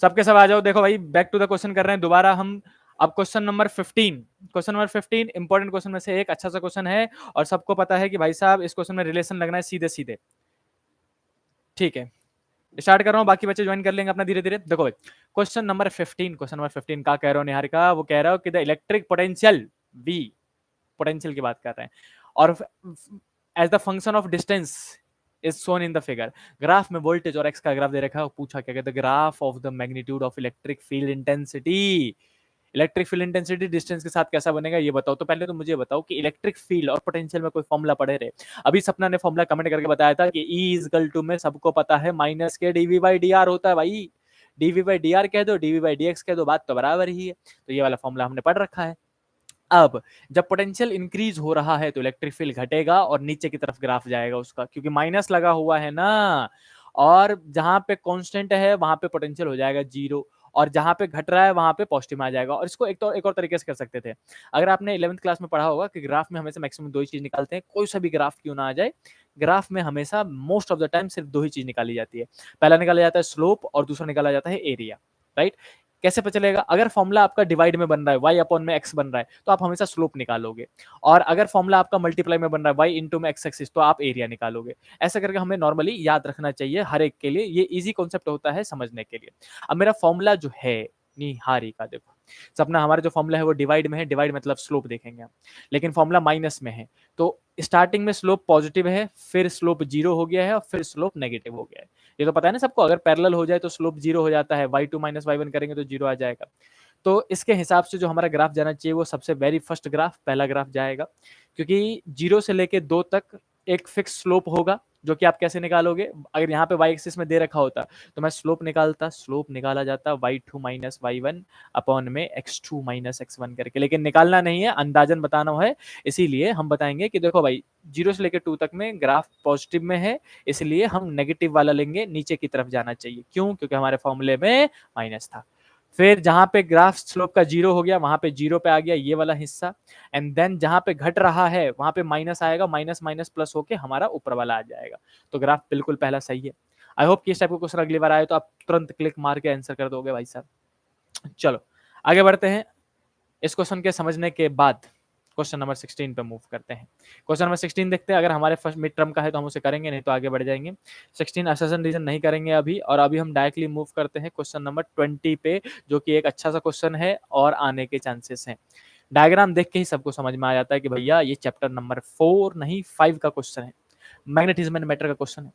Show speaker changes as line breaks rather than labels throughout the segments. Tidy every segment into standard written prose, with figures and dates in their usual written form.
सबके सब आ जाओ। देखो भाई बैक टू द क्वेश्चन कर रहे हैं दोबारा हम। अब क्वेश्चन नंबर 15 इंपॉर्टेंट क्वेश्चन में से एक अच्छा सा क्वेश्चन है और सबको पता है कि भाई साहब इस क्वेश्चन में रिलेशन लगना है सीधे सीधे। ठीक है, स्टार्ट कर रहा हूँ, बाकी बच्चे ज्वाइन कर लेंगे अपना धीरे धीरे। देखो भाई क्वेश्चन नंबर 15 का कह रहा हूँ निहारिका, वो कह रहा हो कि the electric potential V, potential की बात कर रहे हैं, और as the function of distance is shown in the figure. Graph में वोल्टेज और एक्स का ग्राफ दे रखा है, पूछा क्या कहते हैं graph of the magnitude of electric field intensity. Electric field intensity distance के साथ कैसा बनेगा ये बताओ। तो पहले तो मुझे बताओ कि इलेक्ट्रिक फील्ड और पोटेंशियल में कोई फॉर्मूला पढ़े रहे। अभी सपना ने फॉर्मूला कमेंट करके बताया था कि E इजकल टू में सबको पता है माइनस के dv बाई डी आर होता है भाई। dv बाई डी आर कह दो, dv बाई डी एक्स कह दो, बात तो बराबर ही है। तो ये वाला फॉर्मूला हमने पढ़ रखा है। अब जब पोटेंशियल इंक्रीज हो रहा है तो इलेक्ट्रिक फील्ड घटेगा और नीचे की तरफ ग्राफ जाएगा उसका, क्योंकि माइनस लगा हुआ है ना। और जहां पे कांस्टेंट है वहां पे पोटेंशियल हो जाएगा 0, और जहां पे घट रहा है वहां पे पॉजिटिव में आ जाएगा। और इसको एक और तरीके से कर सकते थे। अगर आपने 11th क्लास में पढ़ा होगा कि ग्राफ में हमेशा मैक्सिमम दो ही चीज निकालते हैं, कोई सा भी ग्राफ क्यों ना आ जाए, ग्राफ में हमेशा मोस्ट ऑफ द टाइम सिर्फ दो ही चीज निकाली जाती है। पहला निकाला जाता है स्लोप और दूसरा निकाला जाता है एरिया, राइट। कैसे पता चलेगा? अगर फॉर्मूला आपका डिवाइड में बन रहा है, y अपॉन में x बन रहा है, तो आप हमेशा स्लोप निकालोगे। और अगर फॉर्मूला आपका मल्टीप्लाई में बन रहा है y इंटू में x एक्सिस, तो आप एरिया निकालोगे। ऐसा करके हमें नॉर्मली याद रखना चाहिए हर एक के लिए, ये इजी कॉन्सेप्ट होता है समझने के लिए। अब मेरा फॉर्मूला जो है निहारिका, देखो सपना हमारा जो फॉर्मूला है वो डिवाइड में है, डिवाइड मतलब स्लोप देखेंगे हम, लेकिन फॉर्मूला माइनस में है। तो स्टार्टिंग में स्लोप पॉजिटिव है, फिर स्लोप 0 हो गया है और फिर स्लोप नेगेटिव हो गया है। ये तो पता है ना सबको, अगर पैरेलल हो जाए तो स्लोप 0 हो जाता है, y2 माइनस y1 करेंगे तो 0 आ जाएगा। तो इसके हिसाब से जो हमारा ग्राफ जाना चाहिए वो सबसे वेरी फर्स्ट ग्राफ, पहला ग्राफ जाएगा, क्योंकि 0 से लेके 2 तक एक फिक्स स्लोप होगा, जो कि आप कैसे निकालोगे? अगर यहाँ पे y एक्सिस में दे रखा होता तो मैं स्लोप निकालता, स्लोप निकाला जाता y2 माइनस y1 अपॉन में x2 माइनस x1 करके, लेकिन निकालना नहीं है, अंदाजन बताना है। इसीलिए हम बताएंगे कि देखो भाई 0 से लेकर 2 तक में ग्राफ पॉजिटिव में है, इसलिए हम नेगेटिव वाला लेंगे, नीचे की तरफ जाना चाहिए। क्यों? क्योंकि हमारे फॉर्मूले में माइनस था। फिर जहां पे ग्राफ स्लोप का 0 हो गया वहां पे 0 पे आ गया ये वाला हिस्सा, एंड देन जहां पे घट रहा है वहां पे माइनस आएगा, माइनस माइनस प्लस होके हमारा ऊपर वाला आ जाएगा। तो ग्राफ बिल्कुल पहला सही है। आई होप कि इस टाइप का क्वेश्चन अगली बार आए तो आप तुरंत क्लिक मार के आंसर कर दोगे भाई साहब। चलो आगे बढ़ते हैं। इस क्वेश्चन के समझने के बाद क्वेश्चन नंबर 16 पे मूव करते हैं। क्वेश्चन नंबर 16 देखते हैं, अगर हमारे फर्स्ट मिड टर्म का है तो हम उसे करेंगे, नहीं तो आगे बढ़ जाएंगे। 16 असर्शन रीजन नहीं करेंगे अभी, और अभी हम डायरेक्टली मूव करते हैं क्वेश्चन नंबर 20 पे, जो कि एक अच्छा सा क्वेश्चन है और आने के चांसेस हैं। डायग्राम देख के ही सबको समझ में आ जाता है कि भैया ये चैप्टर नंबर 4 नहीं 5 का क्वेश्चन है, मैग्नेटिज्म एंड मैटर का क्वेश्चन है।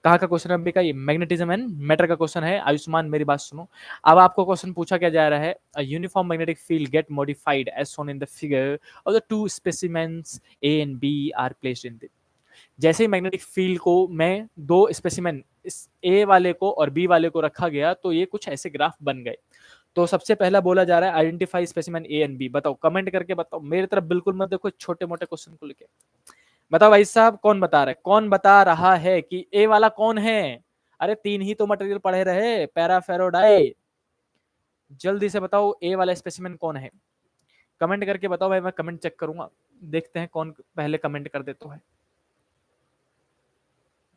कहाँ का क्वेश्चन है अभी का? ये मैग्नेटिज्म एंड मैटर का क्वेश्चन है। आयुष्मान मेरी बात सुनो। अब आपको क्वेश्चन पूछा क्या जा रहा है, uniform magnetic field get modified as shown in the figure और the two specimens A and B are placed in the. जैसे ही मैग्नेटिक फील्ड को मैं दो स्पेसिमेन, इस ए वाले को और बी वाले को रखा गया तो ये कुछ ऐसे ग्राफ बन गए। तो सबसे पहला बोला जा रहा है identify specimen A and B. बताओ, कमेंट करके बताओ, मेरी तरफ बिल्कुल मत देखो, छोटे मोटे क्वेश्चन को लेके बताओ भाई साहब, कौन बता रहा है, कौन बता रहा है कि ए वाला कौन है? अरे 3 ही तो मटेरियल पढ़े रहे, पैरा फेरोडाई। जल्दी से बताओ ए वाला स्पेसिमेन कौन है, कमेंट करके बताओ भाई, मैं कमेंट चेक करूंगा, देखते हैं कौन पहले कमेंट कर देता है।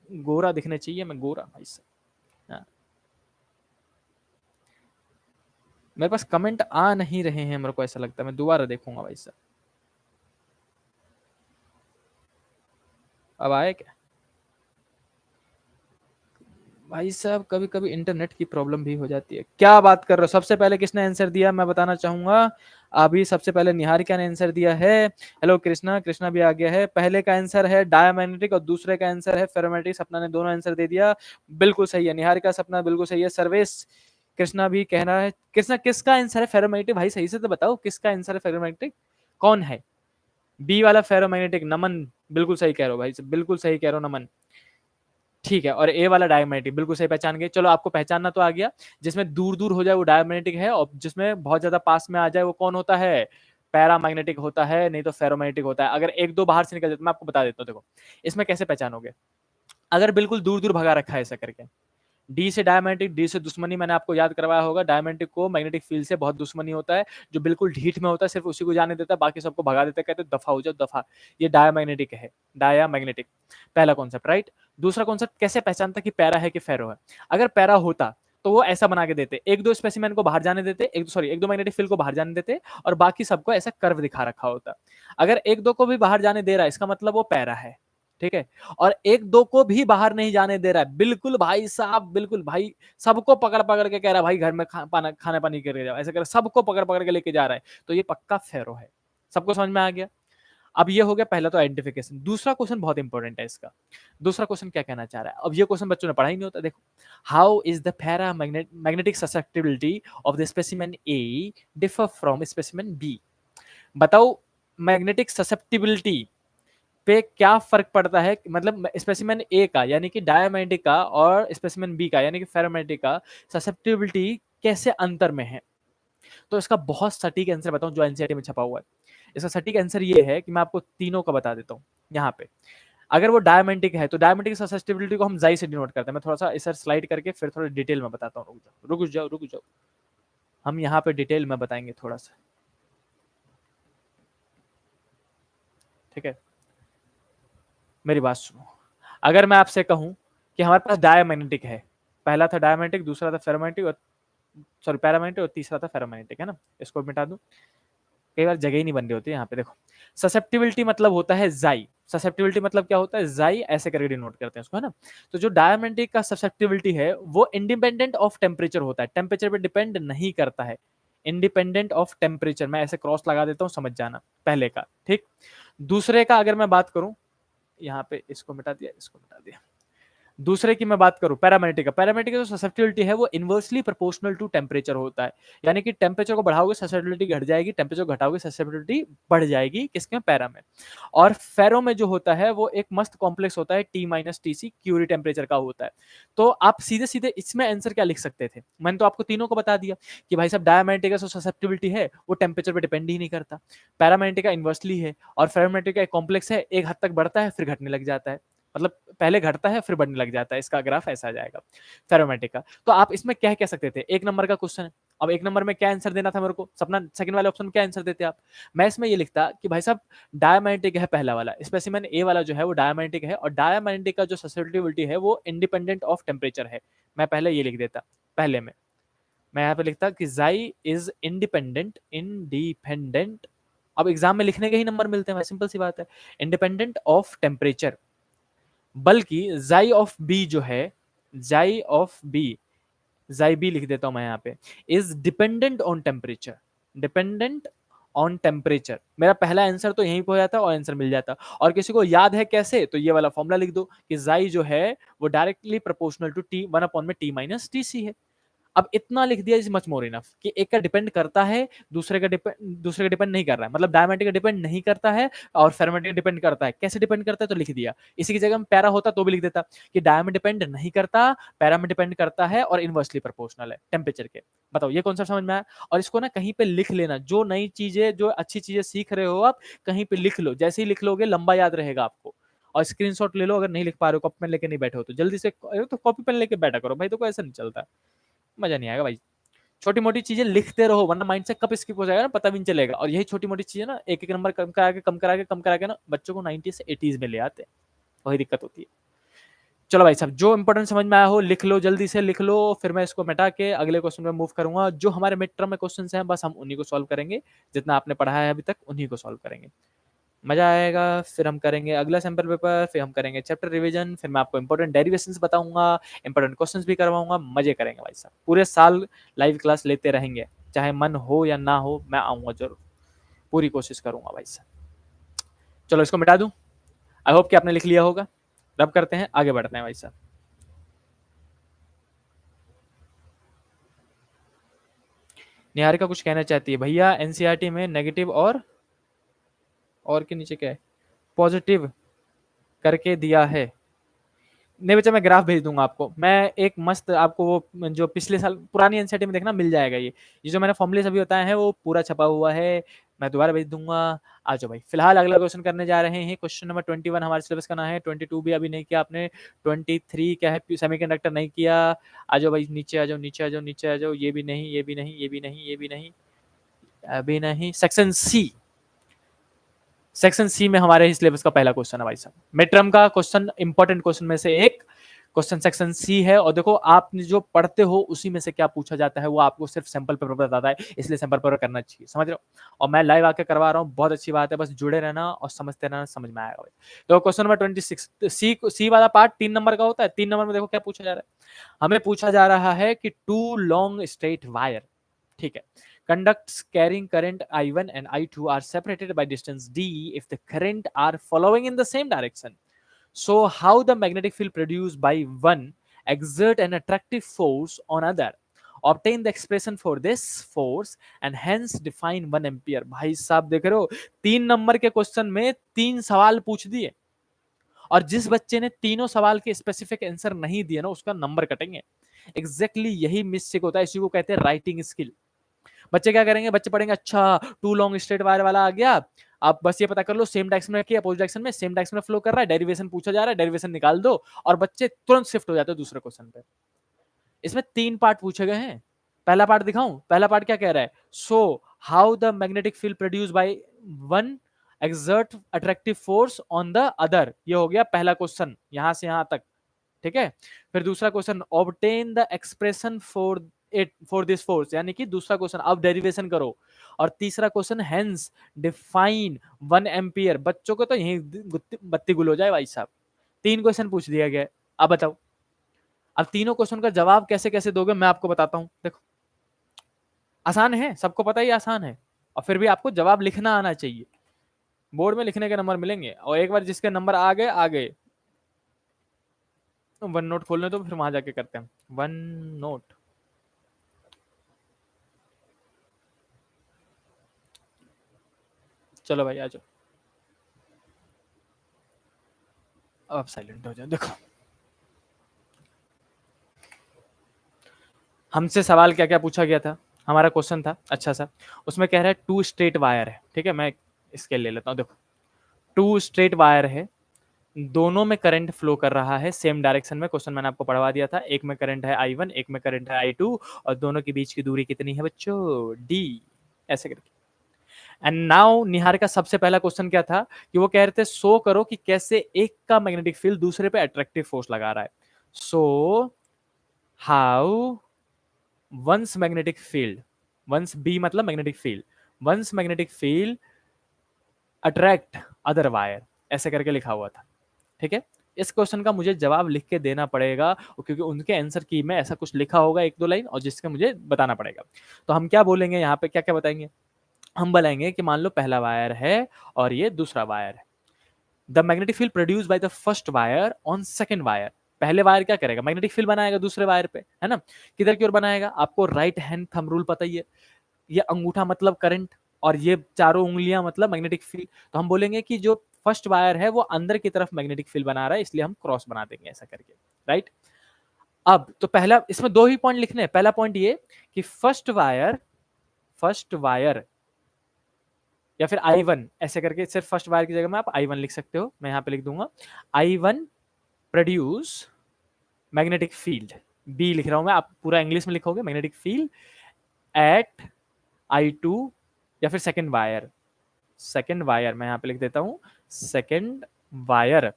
गोरा दिखने चाहिए, मैं गोरा भाई साहब। हाँ। मेरे पास कमेंट आ नहीं रहे हैं, मेरे को ऐसा लगता है, मैं दोबारा देखूंगा भाई साहब। अब आए क्या भाई साहब? कभी कभी इंटरनेट की प्रॉब्लम भी हो जाती है। क्या बात कर रहे हो? सबसे पहले किसने आंसर दिया मैं बताना चाहूंगा। अभी सबसे पहले निहारिका ने आंसर दिया है। हेलो कृष्णा, कृष्णा भी आ गया है। पहले का आंसर है डायमैग्नेटिक और दूसरे का आंसर है फेरोमैग्नेटिक। सपना ने दोनों आंसर दे दिया, बिल्कुल सही है। निहारिका, सपना बिल्कुल सही है। सर्वेश, कृष्णा भी कह रहा है। कृष्णा किसका आंसर है फेरोमैग्नेटिक? भाई सही से तो बताओ किसका आंसर है फेरोमैग्नेटिक, कौन है? बी वाला फेरोमैग्नेटिक। नमन बिल्कुल सही कह रहे हो भाई, बिल्कुल सही कह रहे हो नमन, ठीक है। और ए वाला डायमैग्नेटिक बिल्कुल सही पहचान गए। चलो आपको पहचानना तो आ गया, जिसमें दूर दूर हो जाए वो डायमैग्नेटिक है, और जिसमें बहुत ज्यादा पास में आ जाए वो कौन होता है? पैरामैग्नेटिक होता है, नहीं तो फेरोमैग्नेटिक होता है। अगर एक दो बाहर से निकल जाए तो मैं आपको बता देता हूँ। देखो इसमें कैसे पहचानोगे, अगर बिल्कुल दूर दूर भगा रखा है ऐसा करके, डी से डायमैग्नेटिक, डी से दुश्मनी, मैंने आपको याद करवाया होगा, डायमैग्नेटिक को मैग्नेटिक फील्ड से बहुत दुश्मनी होता है, जो बिल्कुल ढीठ में होता है सिर्फ उसी को जाने देता है, बाकी सबको भगा देता है, कहते दफा हो जाओ दफा। ये डायमैग्नेटिक है, डायमैग्नेटिक, पहला कॉन्सेप्ट, राइट। दूसरा कॉन्सेप्ट, कैसे पहचानता कि पैरा है कि फेरो है? अगर पैरा होता तो वो ऐसा बना के देते, एक दो स्पेसिमेन को बाहर जाने देते, एक दो मैग्नेटिक फील्ड को बाहर जाने देते और बाकी सबको ऐसा कर्व दिखा रखा होता। अगर एक दो को भी बाहर जाने दे रहा है इसका मतलब वो पैरा है, ठीक है। और एक दो को भी बाहर नहीं जाने दे रहा है, बिल्कुल भाई साहब, बिल्कुल भाई, सबको पकड़ पकड़ के कह रहा है भाई घर में खाना पानी करके जाओ, ऐसे कर सबको पकड़ पकड़ के लेके जा रहा है, तो ये पक्का फेरो है। सबको समझ में आ गया? अब ये हो गया पहला तो आइडेंटिफिकेशन। दूसरा क्वेश्चन बहुत इंपॉर्टेंट है इसका। दूसरा क्वेश्चन क्या कहना चाह रहा है, अब ये क्वेश्चन बच्चों ने पढ़ा ही नहीं होता। देखो, how is the para magnetic susceptibility of the specimen A differ from specimen B. बताओ मैग्नेटिक ससेप्टिबिलिटी पे क्या फर्क पड़ता है, मतलब स्पेसिमेन ए का यानी कि डायमैग्नेटिक का और स्पेसिमेन बी का यानी कि फेरोमैग्नेटिक का ससेप्टिबिलिटी कैसे अंतर में है। तो इसका बहुत सटीक आंसर बताऊं जो एनसीईआरटी में छपा हुआ है। इसका सटीक आंसर ये है कि मैं आपको तीनों का बता देता हूं। यहाँ पे अगर वो डायमैग्नेटिक है तो डायमैग्नेटिक ससेप्टिबिलिटी को हम जाई से डिनोट करते हैं। मैं थोड़ा सा इसे स्लाइड करके फिर थोड़ा डिटेल में बताता हूँ। रुक जाओ, हम यहाँ पे डिटेल में बताएंगे थोड़ा सा, ठीक है। मेरी बात सुनो, अगर मैं आपसे कहूं कि हमारे पास डायमैग्नेटिक है, पहला था डायमैग्नेटिक, दूसरा था फेरोमैग्नेटिक और सॉरी पैरामैग्नेटिक और तीसरा था फेरोमैग्नेटिक, है ना। इसको मिटा दूं, कई बार जगह ही नहीं बन रही होती है यहाँ पे। देखो, ससेप्टिबिलिटी मतलब होता है जाई। ससेप्टिबिलिटी मतलब क्या होता है, जाई ऐसे करके डिनोट करते हैं उसको, है ना। तो जो डायमैग्नेटिक का ससेप्टिबिलिटी है वो इंडिपेंडेंट ऑफ टेम्परेचर होता है, टेम्परेचर पे डिपेंड नहीं करता है। इंडिपेंडेंट ऑफ टेम्परेचर, मैं ऐसे क्रॉस लगा देता हूँ, समझ जाना पहले का, ठीक। दूसरे का अगर मैं बात करूं, यहाँ पे इसको मिटा दिया, इसको मिटा दिया। दूसरे की मैं बात करूं पैरामैग्नेटिक का, पैरामैग्नेटिक का जो ससेप्टिबिलिटी है वो इनवर्सली प्रोपोर्शनल टू टेम्परेचर होता है। यानी कि टेम्परेचर को बढ़ाओगे ससेप्टिबिलिटी घट जाएगी, टेम्परेचर घटाओगे ससेप्टिबिलिटी बढ़ जाएगी, किसके में, पैरा में। और फेरो में जो होता है वो एक मस्त कॉम्प्लेक्स होता है, T minus T C Curie temperature का होता है। तो आप सीधे सीधे इसमें आंसर क्या लिख सकते थे, मैंने तो आपको तीनों को बता दिया कि भाई साहब डायमैग्नेटिक का जो ससेप्टिबिलिटी है वो टेम्परेचर पे डिपेंड ही नहीं करता, पैरामैग्नेटिक का इनवर्सली है, और फेरोमैग्नेटिक का एक कॉम्प्लेक्स है, एक हद तक बढ़ता है फिर घटने लग जाता है, मतलब पहले घटता है फिर बढ़ने लग जाता है, इसका ग्राफ ऐसा आ जाएगा फेरोमैग्नेटिक का। तो आप इसमें क्या कह सकते थे, एक नंबर का क्वेश्चन है, अब एक नंबर में क्या आंसर देना था मेरे को, सपना सेकंड वाले ऑप्शन में क्या आंसर देते आप। मैं इसमें ये लिखता कि भाई साहब डायमैग्नेटिक है पहला वाला, स्पेसिमेन ए वाला जो है वो डायमैग्नेटिक है, और डायमैग्नेटिक का जो ससेप्टिबिलिटी है वो इंडिपेंडेंट ऑफ टेम्परेचर है। मैं पहले ये लिख देता, पहले में मैं यहाँ पे लिखता कि जाई इज इंडिपेंडेंट, इंडिपेंडेंट, अब एग्जाम में लिखने के ही नंबर मिलते हैं, सिंपल सी बात है, इंडिपेंडेंट ऑफ टेम्परेचर। बल्कि जाई ऑफ बी जो है, जाई ऑफ बी, जाई बी लिख देता हूं मैं यहाँ पे, is dependent on temperature, dependent on temperature. मेरा पहला आंसर तो यहीं पे हो जाता और आंसर मिल जाता। और किसी को याद है कैसे, तो ये वाला फॉर्मूला लिख दो कि जाई जो है वो directly proportional to T one upon में टी माइनस टी सी है। अब इतना लिख दिया इज मच मोर इनफ कि एक का डिपेंड करता है, दूसरे का डिपेंड नहीं कर रहा है, मतलब डायमैग्नेटिक का डिपेंड नहीं करता है और फेरोमैग्नेटिक का डिपेंड करता है। कैसे डिपेंड करता है, तो लिख दिया। इसी की जगह में पैरा होता तो भी लिख देता कि डाय में डिपेंड नहीं करता, पैरा में डिपेंड करता है और इनवर्सली प्रोपोर्शनल है टेम्परेचर के। बताओ ये कॉन्सेप्ट समझ में आया। और इसको ना कहीं पे लिख लेना, जो नई चीजें, जो अच्छी चीजें सीख रहे हो आप, कहीं पे लिख लो, जैसे ही लिख लोगे लंबा याद रहेगा आपको। और स्क्रीनशॉट ले लो, अगर नहीं लिख पा रहे हो, कॉपी पेन लेके नहीं बैठे हो तो जल्दी से, तो कॉपी पेन लेके बैठा करो भाई, तो कोई ऐसा नहीं चलता, मजा नहीं आएगा भाई। छोटी मोटी चीजें लिखते रहो, वरना माइंड से कब स्किप हो जाएगा ना पता भी नहीं चलेगा। और यही छोटी मोटी चीजें ना एक एक नंबर कम करा के कम करा के कम करा के ना बच्चों को 90 से 80s में ले आते हैं, वही दिक्कत होती है। चलो भाई साहब, जो इंपॉर्टेंट समझ में आया हो लिख लो, जल्दी से लिख लो, फिर मैं इसको मिटा के अगले क्वेश्चन में मूव करूंगा। जो हमारे मिड टर्म में क्वेश्चन हैं बस हम उन्हीं को सॉल्व करेंगे, जितना आपने पढ़ा है अभी तक उन्हीं को सॉल्व करेंगे, मजा आएगा। फिर हम करेंगे अगला सैंपल पेपर, फिर हम करेंगे चैप्टर रिवीजन, फिर मैं आपको इंपॉर्टेंट डेरिवेशंस बताऊंगा, इंपॉर्टेंट क्वेश्चंस भी करवाऊंगा, मजे करेंगे भाई साहब। पूरे साल लाइव क्लास लेते रहेंगे, चाहे मन हो या ना हो, मैं आऊंगा जरूर, पूरी कोशिश करूंगा भाई साहब। चलो इसको मिटा दूं, आई होप कि आपने लिख लिया होगा। रब करते हैं, आगे बढ़ते हैं भाई साहब। निहारिका कुछ कहना चाहती है, भैया एनसीईआरटी में नेगेटिव और के नीचे क्या है, पॉजिटिव करके दिया है। नहीं बच्चा, मैं ग्राफ भेज दूंगा आपको, मैं एक मस्त आपको वो जो पिछले साल पुरानी एनसीईआरटी में देखना मिल जाएगा। ये जो मैंने फॉर्मूले सभी बताए हैं वो पूरा छपा हुआ है, मैं दोबारा भेज दूंगा। आ जाओ भाई, फिलहाल अगला क्वेश्चन करने जा रहे हैं। क्वेश्चन नंबर 21 हमारे सिलेबस का ना है, 22 भी अभी नहीं किया आपने, 23 क्या है सेमीकंडक्टर नहीं किया। आ जाओ भाई, नीचे आ जाओ, नीचे आ जाओ, नीचे आ जाओ, ये भी नहीं, ये भी नहीं, ये भी नहीं, ये भी नहीं, अभी नहीं। सेक्शन सी, सेक्शन सी में हमारे सिलेबस का पहला क्वेश्चन है भाई साहब, मिड टर्म का क्वेश्चन, इंपॉर्टेंट क्वेश्चन में से एक, क्वेश्चन सेक्शन सी है। और देखो आप जो पढ़ते हो उसी में से क्या पूछा जाता है वो आपको सिर्फ सैंपल पेपर बताता है, इसलिए सैंपल पेपर करना चाहिए, समझ रहे हो। और मैं लाइव आके करवा रहा हूँ, बहुत अच्छी बात है, बस जुड़े रहना और समझते रहना, समझ में आएगा भाई। तो क्वेश्चन नंबर 26 सी वाला पार्ट 3 नंबर का होता है। 3 नंबर में देखो क्या पूछा जा रहा है, हमें पूछा जा रहा है कि टू लॉन्ग स्ट्रेट वायर, ठीक है, conducts carrying current I1 and I2 are separated by distance d if the current are following in the same direction. So how the magnetic field produced by one exert an attractive force on other? Obtain the expression for this force and hence define 1 ampere। भाई साहब देख रहे हो 3 number के question में 3 सवाल पूछ दिए, और जिस बच्चे ने तीनों सवाल के स्पेसिफिक आंसर नहीं दिए ना उसका नंबर कटेंगे। एग्जैक्टली यही मिस्टेक होता है, इसी को कहते हैं राइटिंग स्किल। बच्चे क्या करेंगे, बच्चे पढ़ेंगे अच्छा टू लॉन्ग स्ट्रेट वायर वाला आ गया, आप बस ये पता कर लो सेम डायरेक्शन में कि अपोजिट डायरेक्शन में, सेम डायरेक्शन में फ्लो कर रहा है, डेरिवेशन पूछा जा रहा है, डेरिवेशन निकाल दो और बच्चे तुरंत शिफ्ट हो जाते हैं दूसरे क्वेश्चन पे। इसमें 3 पार्ट पूछे गए हैं। पहला पार्ट दिखाऊं, पहला पार्ट क्या कह रहा है, so how the magnetic field produce by one exert attractive force on the other, ये हो गया पहला क्वेश्चन यहां से यहां तक, ठीक है। फिर दूसरा question obtain the expression for this force, यानी कि दूसरा क्वेश्चन अब डेरिवेशन करो। और तीसरा क्वेश्चन हेंस डिफाइन 1 एम्पियर। बच्चों को तो यही बत्ती गुल हो जाए भाई साहब, 3 क्वेश्चन पूछ दिया गया। अब बताओ अब तीनों क्वेश्चन का जवाब कैसे कैसे दोगे, मैं आपको बताता हूं। देखो आसान है, सबको पता ही आसान है, और फिर भी आपको जवाब लिखना आना चाहिए। बोर्ड में लिखने के नंबर मिलेंगे, और एक बार जिसके नंबर आ गए आ गए। वन नोट खोलने तो फिर वहां जाके करते हैं वन नोट। चलो भाई आ जाओ, अब आप साइलेंट हो जाओ। देखो हमसे सवाल क्या क्या पूछा गया था, हमारा क्वेश्चन था अच्छा सा, उसमें कह रहा है टू स्ट्रेट वायर है, ठीक है, मैं इसके ले लेता हूँ। देखो टू स्ट्रेट वायर है, दोनों में करंट फ्लो कर रहा है सेम डायरेक्शन में, क्वेश्चन मैंने आपको पढ़वा दिया था। एक में करंट है I1, एक में करंट है I2, और दोनों के बीच की दूरी कितनी है बच्चों, D, ऐसे करके। एंड नाउ निहार का सबसे पहला क्वेश्चन क्या था कि वो कह रहे थे शो करो कि कैसे एक का मैग्नेटिक फील्ड दूसरे पे अट्रैक्टिव फोर्स लगा रहा है। So how once magnetic field, once B मतलब magnetic field, once magnetic field attract other wire, ऐसे करके लिखा हुआ था, ठीक है। इस क्वेश्चन का मुझे जवाब लिख के देना पड़ेगा, क्योंकि उनके आंसर की में ऐसा कुछ लिखा होगा एक दो लाइन, और जिसके मुझे बताना पड़ेगा। तो हम क्या बोलेंगे यहाँ पे, क्या क्या बताएंगे, हम बताएंगे कि मान लो पहला वायर है और ये दूसरा वायर है। The magnetic field produce by the first wire on second wire. पहले वायर क्या करेगा, मैग्नेटिक फील्ड बनाएगा दूसरे वायर पे, है ना। किधर की ओर बनाएगा, आपको राइट हैंड थंब रूल पता ही है, ये अंगूठा मतलब करंट, और ये चारों उंगलियां मतलब मैग्नेटिक फील्ड। तो हम बोलेंगे कि जो फर्स्ट वायर है वो अंदर की तरफ मैग्नेटिक फील्ड बना रहा है, इसलिए हम क्रॉस बना देंगे ऐसा करके, राइट। अब तो पहला इसमें 2 ही पॉइंट लिखने हैं। पहला पॉइंट ये कि फर्स्ट वायर या फिर I1 ऐसे करके, सिर्फ फर्स्ट वायर की जगह में आप I1 लिख सकते हो, मैं यहां पे लिख दूंगा I1 produce magnetic field, B लिख रहा हूं मैं, आप पूरा इंग्लिश में लिखोगे मैग्नेटिक फील्ड एट I2, या फिर सेकंड वायर मैं यहां पे लिख देता हूं, second wire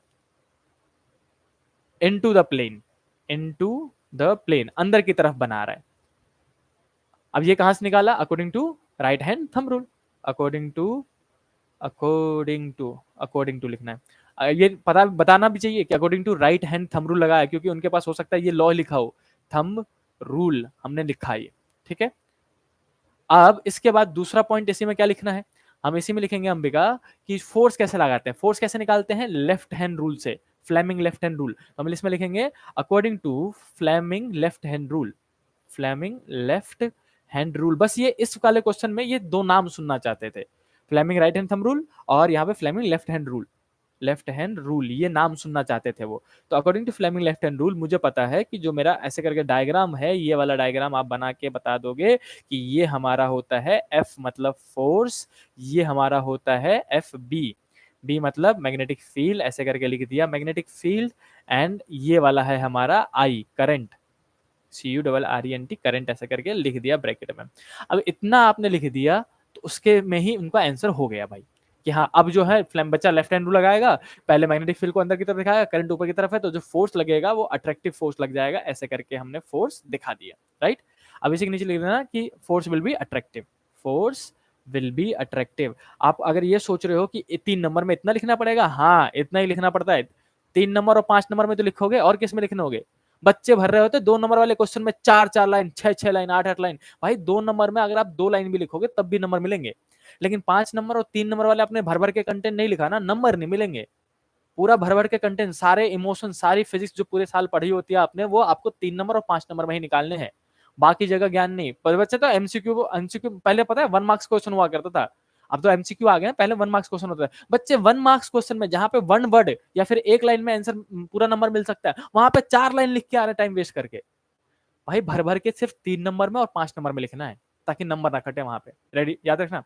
into the plane, अंदर की तरफ बना रहा है। अब ये कहां से निकाला, according to right hand thumb rule, according to लिखना है। ये पता बताना भी चाहिए कि according to right hand thumb rule लगा है, क्योंकि उनके पास हो सकता है ये लॉ लिखा हो, थंब रूल हमने लिखा है, ठीक है। अब इसके बाद दूसरा पॉइंट इसी में क्या लिखना है, हम इसी में लिखेंगे अंबिका कि फोर्स कैसे लगाते हैं, फोर्स कैसे निकालते हैं, लेफ्ट हैंड रूल से, फ्लेमिंग लेफ्ट हैंड रूल। तो हम इसमें लिखेंगे according to Fleming left hand rule, Fleming left hand rule. बस ये इस वाले क्वेश्चन में ये 2 नाम सुनना चाहते थे, Fleming right hand thumb rule और यहाँ पे फ्लेमिंग लेफ्ट हैंड रूल, ये नाम सुनना चाहते थे वो। तो according to Fleming left hand rule मुझे पता है कि जो मेरा ऐसे करके डायग्राम है, ये वाला डायग्राम आप बना के बता दोगे कि ये हमारा होता है F मतलब फोर्स, ये हमारा होता है एफ बी मतलब मैग्नेटिक फील्ड, ऐसे करके लिख दिया मैग्नेटिक फील्ड, एंड ये वाला है हमारा I करंट, CURRENT करंट, ऐसे करके लिख दिया ब्रैकेट में। अब इतना आपने लिख दिया तो उसके में ही उनका आंसर हो गया भाई। कि हाँ अब जो है फ्लैम बच्चा लेफ्ट हैंड रूल लगाएगा, पहले मैग्नेटिक फील्ड को अंदर की तरफ दिखाएगा, करंट ऊपर की तरफ है, तो जो फोर्स लगेगा वो अट्रैक्टिव फोर्स लग जाएगा। ऐसे करके हमने फोर्स दिखा दिया, राइट। अब इसी के नीचे लिख देना कि force will be attractive, force will be attractive. आप अगर ये सोच रहे हो कि 3 नंबर में इतना लिखना पड़ेगा, हाँ इतना ही लिखना पड़ता है। 3 नंबर और 5 नंबर में तो लिखोगे, और किस में लिखने होगे? बच्चे भर रहे होते 2 नंबर वाले क्वेश्चन में 4-4 लाइन, 6-6 लाइन, 8-8 लाइन। भाई 2 नंबर में अगर आप 2 लाइन भी लिखोगे तब भी नंबर मिलेंगे, लेकिन 5 नंबर और 3 नंबर वाले आपने भर भर के कंटेंट नहीं लिखा ना, नंबर नहीं मिलेंगे। पूरा भर भर के कंटेंट, सारे इमोशन, सारी फिजिक्स जो पूरे साल पढ़ी होती है आपने, वो आपको 3 नंबर और 5 नंबर में ही निकालने हैं, बाकी जगह ज्ञान नहीं। पर बच्चे तो एमसीक्यू पहले पता है 1 मार्क्स क्वेश्चन हुआ करता था, अब तो एमसीक्यू आ गए, पहले 1 मार्क्स क्वेश्चन होता है। बच्चे 1 मार्क्स क्वेश्चन में जहां पे 1 वर्ड या फिर 1 लाइन में आंसर पूरा नंबर मिल सकता है, वहां पे 4 लाइन लिख के आ रहे टाइम वेस्ट करके। भाई भर भर के सिर्फ 3 नंबर में और 5 नंबर में लिखना है, ताकि नंबर ना कटे वहां पे। रेडी, याद रखना।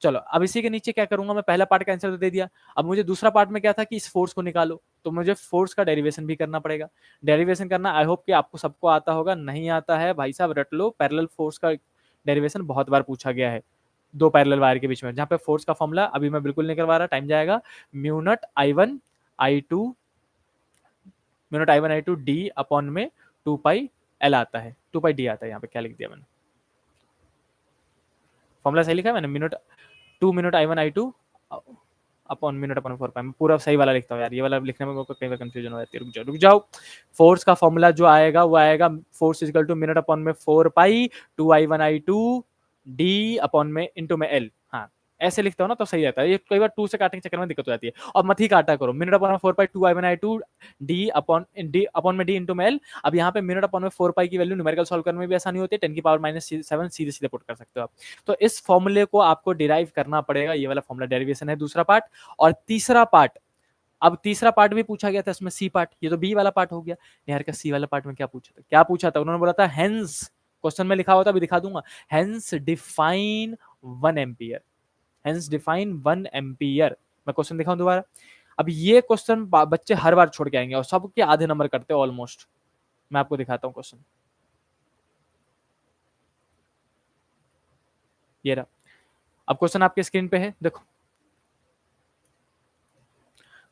चलो अब इसी के नीचे क्या करूंगा मैं, पहला पार्ट का आंसर तो दे दिया, अब मुझे दूसरा पार्ट में क्या था कि इस फोर्स को निकालो, तो मुझे फोर्स का डेरिवेशन भी करना पड़ेगा। डेरिवेशन करना आई होप कि आपको सबको आता होगा, नहीं आता है भाई साहब रट लो, पैरेलल फोर्स का डेरिवेशन बहुत बार पूछा गया है, 2 पैरेलल वायर के बीच में, जहां पे फोर्स का फॉर्मूला अभी मैं बिल्कुल नहीं करवा रहा, टाइम जाएगा। Mu naught I1 I2, mu naught I1 I2 D upon में 2 पाई L आता है, 2 पाई D आता है। यहाँ पे क्या लिख दिया मैंने, फॉर्मूला सही लिखा है मैंने, minute 2 minute I1 I2 upon minute upon 4 पाई। मैं पूरा सही वाला लिखता हूँ यार, ये वाला लिखने में कई बार कंफ्यूजन हो जाती है, रुक जाओ। फोर्स का फॉर्मूला जो आएगा वो आएगा force equal to minute upon में 4 पाई 2I1 I2 डी अपॉन में इंटू में L। हाँ ऐसे लिखता हूँ ना तो सही रहता है, ये कई बार 2 से काटने के चक्कर में दिक्कत हो जाती है, और मत ही काटा करो, मिनट अपॉन 4 पाई 2I1 I2 डी अपॉन में डी इंटू में L। अब यहाँ पे मिनट अपॉन में 4 पाई की वैल्यू न्यूमेरिकल सॉल्व करने में भी आसानी होती है, 10 की पावर -7 सीधे सीधे पुट कर सकते हो आप। तो इस फॉर्मूले को आपको डिराइव करना पड़ेगा, ये वाला फॉर्मूला डेरिवेशन है दूसरा पार्ट। और तीसरा पार्ट, अब तीसरा पार्ट भी पूछा गया था इसमें सी पार्ट, ये तो बी वाला पार्ट हो गया। यार का सी वाला पार्ट में क्या पूछा था, उन्होंने बोला था हेंस, क्वेश्चन में लिखा हुआ था, अभी दिखा दूंगा, hence define 1 ampere, hence define 1 ampere. मैं क्वेश्चन दिखाऊं दोबारा। अब ये क्वेश्चन बच्चे हर बार छोड़ के आएंगे और सबके आधे नंबर करते हैं ऑलमोस्ट। मैं आपको दिखाता हूं क्वेश्चन, ये रहा। अब क्वेश्चन आपके स्क्रीन पे है, देखो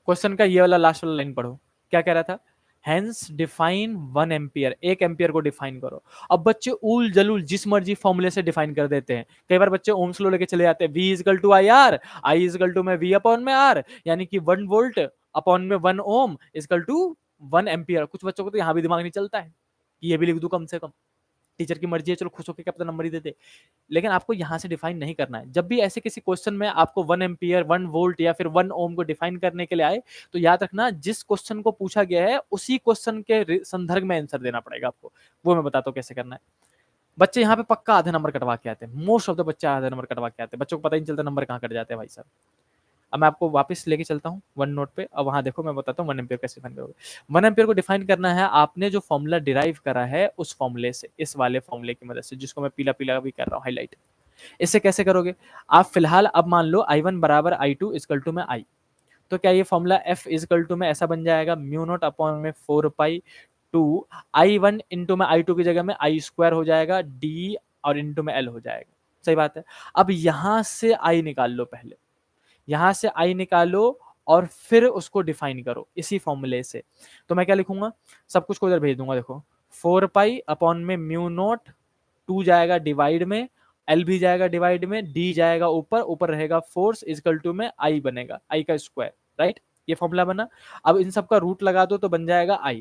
क्वेश्चन का ये वाला लास्ट वाला लाइन पढ़ो, क्या कह रहा था, हेंस डिफाइन 1 एम्पियर, 1 एम्पियर को डिफाइन करो। अब बच्चे उल जलूल जिस मर्जी फॉर्मूले से डिफाइन कर देते हैं, कई बार बच्चे ओम्स लॉ लेके चले जाते हैं, V equal to I R, I equal to में V अपॉन में R, यानी कि 1 वोल्ट अपॉन में 1 ओम इजकल टू 1 एम्पियर। कुछ बच्चों को तो यहाँ भी दिमाग नहीं चलता है कि ये भी लिख दूं कम से कम, टीचर की मर्जी है, चलो खुश होकर क्या पता नंबर ही दे दे, लेकिन आपको यहां से डिफाइन नहीं करना है। जब भी ऐसे किसी क्वेश्चन में आपको 1 एम्पियर 1 वोल्ट या फिर 1 ओम को डिफाइन करने के लिए आए, तो याद रखना जिस क्वेश्चन को पूछा गया है उसी क्वेश्चन के संदर्भ में आंसर देना पड़ेगा आपको। वो मैं बताता हूँ कैसे करना है। बच्चे यहाँ पे पक्का आधे नंबर कटवा के आते हैं, मोस्ट ऑफ द बच्चे आधे नंबर कटवा के आते हैं, बच्चों को पता ही नहीं चलता नंबर कहाँ कट जाते हैं भाई साहब। अब मैं आपको वापस लेके चलता हूँ वन नोट पे, अब वहां देखो मैं बताता हूँ 1 एम्पियर कैसे डिफाइन करोगे। 1 एम्पियर को डिफाइन करना है, आपने जो फॉर्मूला डिराइव करा है उस फॉर्मूले से, इस वाले फॉर्मूले की मदद से, जिसको मैं पीला पीला भी कर रहा हूँ हाईलाइट। इससे कैसे करोगे आप, फिलहाल अब मान लो I1 बराबर I2 इजकल टू में I, तो क्या ये फॉर्मूला F इजकल टू में ऐसा बन जाएगा, म्यू नॉट अपॉन में 4 पाई 2 I1 इंटू में I2 की जगह में I स्क्वायर हो जाएगा, D और इंटू में L हो जाएगा। सही बात है। अब यहां से I निकाल लो, पहले यहां से I निकालो और फिर उसको डिफाइन करो इसी फॉर्मूले से। तो मैं क्या लिखूंगा, सब कुछ को इधर भेज दूंगा, देखो 4 पाई अपॉन में म्यू नॉट, 2 जाएगा डिवाइड में, L भी जाएगा डिवाइड में, D जाएगा ऊपर, ऊपर रहेगा फोर्स इजकल टू में I बनेगा, I का स्क्वायर, राइट। ये फॉर्मूला बना। अब इन सब का रूट लगा दो तो बन जाएगा I,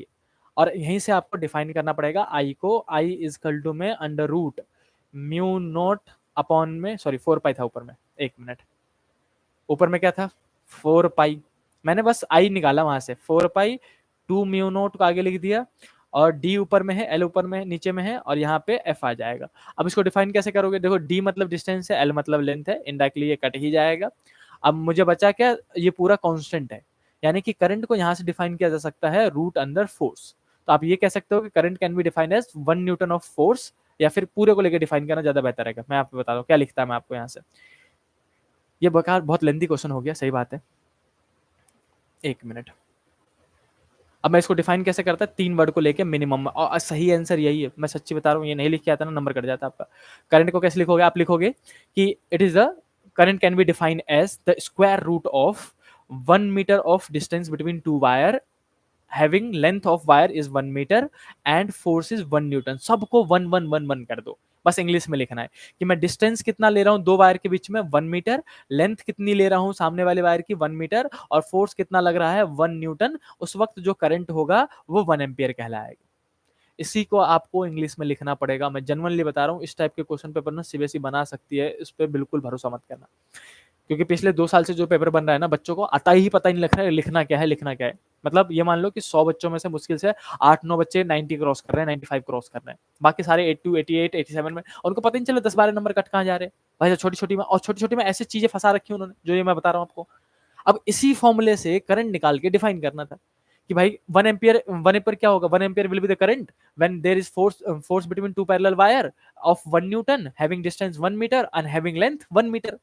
और यहीं से आपको डिफाइन करना पड़ेगा I को, I इजकल टू में under root mu not upon में, सॉरी 4 पाई था ऊपर में, एक मिनट, ऊपर में क्या था 4 पाई, मैंने बस I निकाला वहां से, 4 पाई 2 म्यू नोट को आगे लिख दिया, और D ऊपर में है, L ऊपर में नीचे में है, और यहाँ पे F आ जाएगा। अब इसको डिफाइन कैसे करोगे, देखो D मतलब डिस्टेंस है, L मतलब लेंथ है, इनडायरेक्टली ये कट ही जाएगा। अब मुझे बचा क्या, ये पूरा कांस्टेंट है, यानी कि करंट को यहाँ से डिफाइन किया जा सकता है रूट अंडर फोर्स। तो आप ये कह सकते हो कि current can be defined as 1 newton of force, या फिर पूरे को लेकर डिफाइन करना ज्यादा बेहतर रहेगा। मैं आपको बता दूं क्या लिखता है मैं आपको यहाँ से, ये बकार बहुत लेंथी क्वेश्चन हो गया, सही बात है, एक मिनट। अब मैं इसको डिफाइन कैसे करता है, 3 वर्ड को लेके मिनिमम, और सही आंसर यही है, मैं सच्ची बता रहा हूँ, ये नहीं लिख के आता ना नंबर कट जाता आपका। करंट को कैसे लिखोगे, आप लिखोगे कि it is the current can be defined as the square root of 1 meter of distance between two wire having length of wire is 1 meter and force is 1 Newton. सबको 1 1 1 1 कर दो, बस इंग्लिश में लिखना है कि मैं डिस्टेंस कितना ले रहा हूं दो वायर के बीच में 1 मीटर, लेंथ कितनी ले रहा हूं सामने वाले वायर की 1 मीटर, और फोर्स कितना लग रहा है 1 न्यूटन। उस वक्त जो करंट होगा वो 1 एम्पियर कहलाएगा। इसी को आपको इंग्लिश में लिखना पड़ेगा। मैं जनरली बता रहा हूँ, इस टाइप के क्वेश्चन पेपर ना सीबीएसई बना सकती है, इस पर बिल्कुल भरोसा मत करना, क्योंकि पिछले 2 साल से जो पेपर बन रहा है ना, बच्चों को आता ही पता नहीं लग रहा है लिखना क्या है, लिखना क्या है। मतलब ये मान लो कि 100 बच्चों में से मुश्किल से 8-9 बच्चे 90 क्रॉस कर रहे हैं, 95 क्रॉस कर रहे हैं, बाकी सारे 82, 88, 87 में, और उनको पता नहीं चला 10-12 नंबर कट कहाँ जा रहे हैं भाई। छोटी छोटी में, और छोटी छोटी में ऐसी चीजें फंसा रखी उन्होंने, जो ये मैं बता रहा हूँ आपको। अब इसी फॉर्मूले से करंट निकाल के डिफाइन करना था कि भाई 1 एम्पियर क्या होगा, 1 ampere will be the current when there is force between two parallel wire of 1 newton having distance 1 metre and having length 1 metre.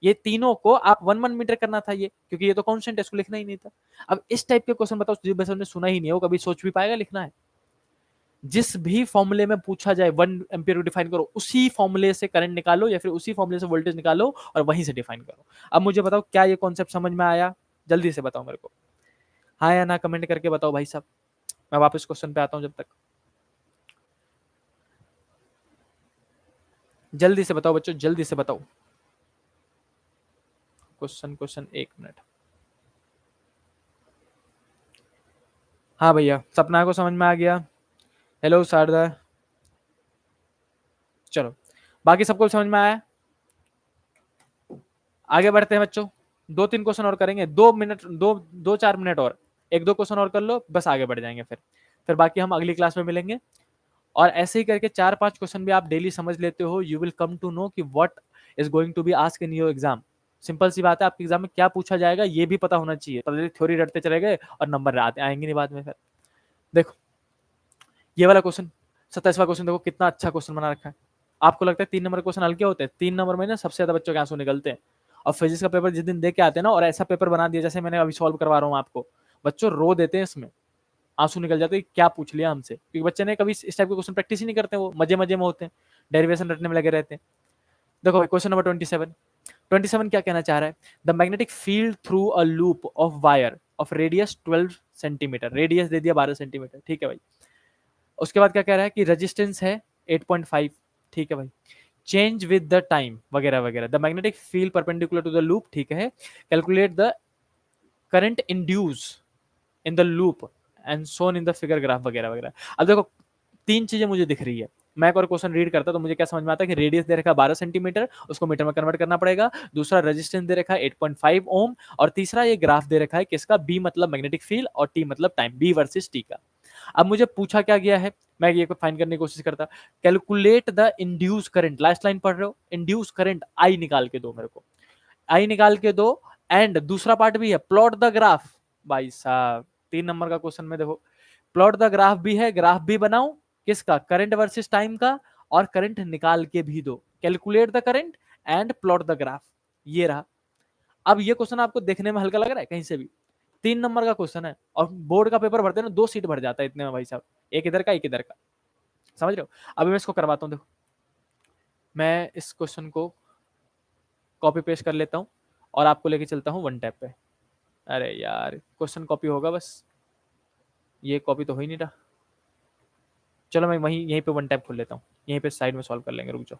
ये तीनों को आप 1 1 मीटर करना था ये, क्योंकि ये तो कांस्टेंट है, इसको लिखना ही नहीं था। अब इस टाइप के क्वेश्चन बताओ, जो बस हमने सुना ही नहीं हो, कभी सोच भी पाएगा लिखना है? जिस भी फॉर्मूले में पूछा जाए 1 एम्पियर को डिफाइन करो, उसी फॉर्मूले से करंट निकालो या फिर उसी फॉर्मूले से वोल्टेज निकालो और वहीं से डिफाइन करो। अब मुझे बताओ क्या ये कॉन्सेप्ट समझ में आया? जल्दी से बताओ मेरे को, हाँ या ना कमेंट करके बताओ भाई साहब। मैं वापस क्वेश्चन पे आता हूं, जब तक जल्दी से बताओ बच्चों, जल्दी से बताओ। Question 1 minute. हाँ भैया, सपना को समझ में आ गया? हेलो शारदा, चलो बाकी सबको समझ में आया? आगे बढ़ते हैं बच्चों, 2-3 क्वेश्चन और करेंगे, 2 मिनट, 2-4 मिनट और, 1-2 क्वेश्चन और कर लो, बस आगे बढ़ जाएंगे। फिर बाकी हम अगली क्लास में मिलेंगे। और ऐसे ही करके 4-5 क्वेश्चन भी आप डेली समझ लेते हो, you will come to know कि what is going to be asked in your exam. Simple सी बात है, आपके एग्जाम में क्या पूछा जाएगा ये भी पता होना चाहिए, पता थ्योरी रटते चले गए और नंबर आएंगे नहीं बाद में। फिर देखो ये वाला क्वेश्चन, 27वां क्वेश्चन, देखो कितना अच्छा क्वेश्चन बना रखा है। आपको लगता है 3 नंबर क्वेश्चन हल्के होते हैं? 3 नंबर में ना सबसे ज्यादा बच्चों के आंसू निकलते हैं। और फिजिक्स का पेपर जिस दिन दे के आते हैं ना, और ऐसा पेपर बना दिया जैसे मैंने अभी सॉल्व करवा रहा हूँ आपको, बच्चों रो देते हैं इसमें, आंसू निकल जाते हैं, क्या पूछ लिया हमसे, क्योंकि बच्चे ने कभी इस टाइप के क्वेश्चन प्रैक्टिस ही नहीं करते, वो मजे मजे में होते हैं, डेरिवेशन रटने में लगे रहते हैं। देखो क्वेश्चन नंबर 27 क्या कहना चाह रहा है? The magnetic field through a loop of wire of radius 12 centimetre, radius दे दिया 12 सेंटीमीटर, ठीक है भाई। उसके बाद क्या कह रहा है कि रेजिस्टेंस है 8.5, ठीक है भाई, चेंज विद द टाइम वगैरह वगैरह, the magnetic field perpendicular to the loop, ठीक है, calculate the current induce in the loop and shown in the figure graph वगैरह वगैरह। अब देखो 3 चीजें मुझे दिख रही है, मैं एक और क्वेश्चन रीड करता तो मुझे क्या समझ में आता है कि रेडियस दे रखा 12 सेंटीमीटर, उसको मीटर में कन्वर्ट करना पड़ेगा, दूसरा रेजिस्टेंस दे रखा है 8.5 ओम, और तीसरा ये ग्राफ दे रखा है किसका, बी मतलब मैग्नेटिक फील्ड और टी मतलब टाइम, बी वर्सेस टी का। अब मुझे पूछा क्या गया है, मैं ये फाइंड करने की कोशिश करता, calculate the induce current, last line पढ़ रहे हो, इंड्यूस करंट आई निकाल के दो मेरे को, आई निकाल के दो, एंड दूसरा पार्ट भी है प्लॉट द ग्राफ। भाई साहब 3 नंबर का क्वेश्चन में देखो प्लॉट द ग्राफ भी है, ग्राफ भी बनाओ किसका, करंट वर्सेस टाइम का, और करंट निकाल के भी दो, calculate the current and plot the graph, ये रहा। अब ये क्वेश्चन आपको देखने में हल्का लग रहा है कहीं से भी? 3 नंबर का क्वेश्चन है, और बोर्ड का पेपर भरते हैं ना 2 सीट भर जाता है इतने में भाई साहब, एक इधर का एक इधर का, समझ रहे हो? अभी मैं इसको करवाता हूँ, देखो मैं इस क्वेश्चन को कॉपी पेस्ट कर लेता हूँ और आपको लेके चलता हूँ वन टैप पे। अरे यार क्वेश्चन कॉपी होगा बस, ये कॉपी तो हो ही नहीं रहा। चलो मैं वहीं यहीं पे वन टैप खोल लेता हूँ, यहीं पे साइड में सॉल्व कर लेंगे, रुक जाओ।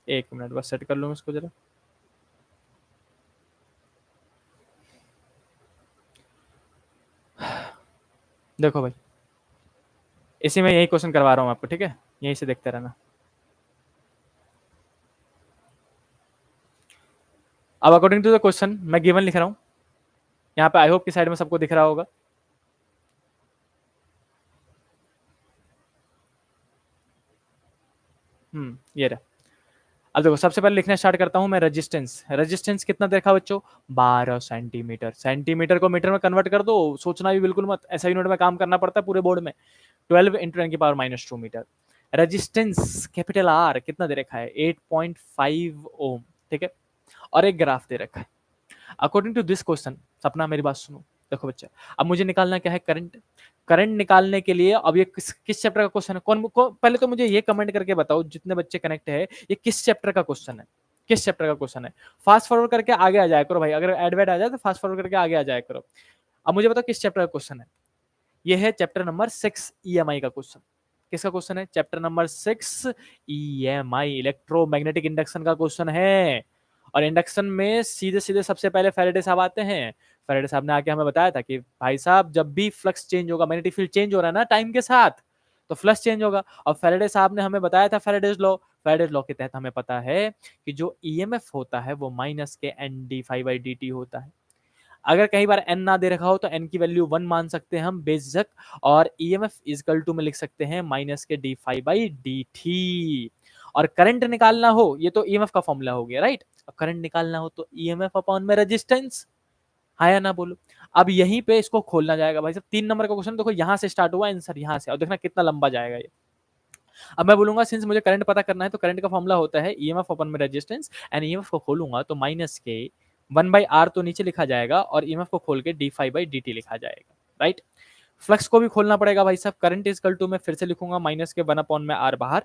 एक मिनट बस सेट कर लूँ इसको जरा। देखो भाई इसी में यही क्वेश्चन करवा रहा हूँ आपको, ठीक है, यहीं से देखते रहना। अब अकॉर्डिंग टू द क्वेश्चन मैं गिवन लिख रहा हूँ यहाँ पे, आई होप की साइड में सबको दिख रहा होगा। ये रहा। अब देखो सबसे पहले लिखना स्टार्ट करता हूं मैं, रेजिस्टेंस, रेजिस्टेंस कितना देखा बच्चों, 12 सेंटीमीटर, सेंटीमीटर को मीटर में कन्वर्ट कर दो, सोचना भी बिल्कुल मत, ऐसा यूनिट में काम करना पड़ता है पूरे बोर्ड में, 12 into 10⁻² metre. Resistance capital R कितना दे रखा है, 8.5 ओम, ठीक है, और एक ग्राफ दे रखा है। अकॉर्डिंग टू दिस क्वेश्चन, सपना मेरी बात सुनो, देखो बच्चा, अब मुझे निकालना क्या है, करंट। करंट निकालने के लिए अब ये किस चैप्टर का क्वेश्चन है, पहले तो मुझे ये कमेंट करके बताओ जितने बच्चे कनेक्ट है, ये किस चैप्टर का क्वेश्चन है, किस चैप्टर का क्वेश्चन है। फास्ट फॉरवर्ड करके आगे आ जाया करो भाई, अगर एडवेड आ जाए तो फास्ट फॉरवर्ड करके आगे आ जाया करो। अब मुझे बताओ किस चैप्टर का क्वेश्चन है। ये है चैप्टर नंबर 6 ईएमआई का क्वेश्चन। किसका क्वेश्चन है, chapter number 6 EMI, electromagnetic induction का क्वेश्चन है। और इंडक्शन में सीधे सीधे सबसे पहले फैराडे साहब आते हैं। फैराडे साहब ने आके हमें बताया था कि भाई साहब जब भी फ्लक्स चेंज होगा, मैग्नेटिक फील्ड चेंज हो रहा है ना टाइम के साथ, तो फ्लक्स चेंज होगा। और फैराडे साहब ने हमें बताया था फैराडेज लॉ, फैराडेज लॉ के तहत हमें पता है कि जो ईएमएफ होता है वो माइनस के N D phi by D T होता है। अगर कहीं बार n ना दे रखा हो तो n की वैल्यू 1 मान सकते हैं हम बेझक, और EMF इजकल टू में लिख सकते हैं माइनस के D phi by D T. और करंट निकालना हो, ये तो EMF का फॉर्मूला हो गया राइट। करंट निकालना हो तो EMF अपॉन में रेजिस्टेंस, हाँ या ना बोलो। अब यहीं पे इसको खोलना जाएगा भाई साहब, 3 नंबर का क्वेश्चन देखो, यहां से स्टार्ट हुआ आंसर यहां से, और देखना कितना लंबा जाएगा ये। अब मैं बोलूंगा सिंस मुझे करंट पता करना है तो करंट का फॉर्मूला होता है ईएमएफ अपन में रेजिस्टेंस, एंड ईएमएफ को खोलूंगा तो माइनस के 1/r तो नीचे लिखा जाएगा, और ईएमएफ को खोल के D phi by D T लिखा जाएगा राइट। फ्लक्स को भी खोलना पड़ेगा भाई साहब, करंट इज इक्वल टू मैं फिर से लिखूंगा माइनस के 1/r बाहर,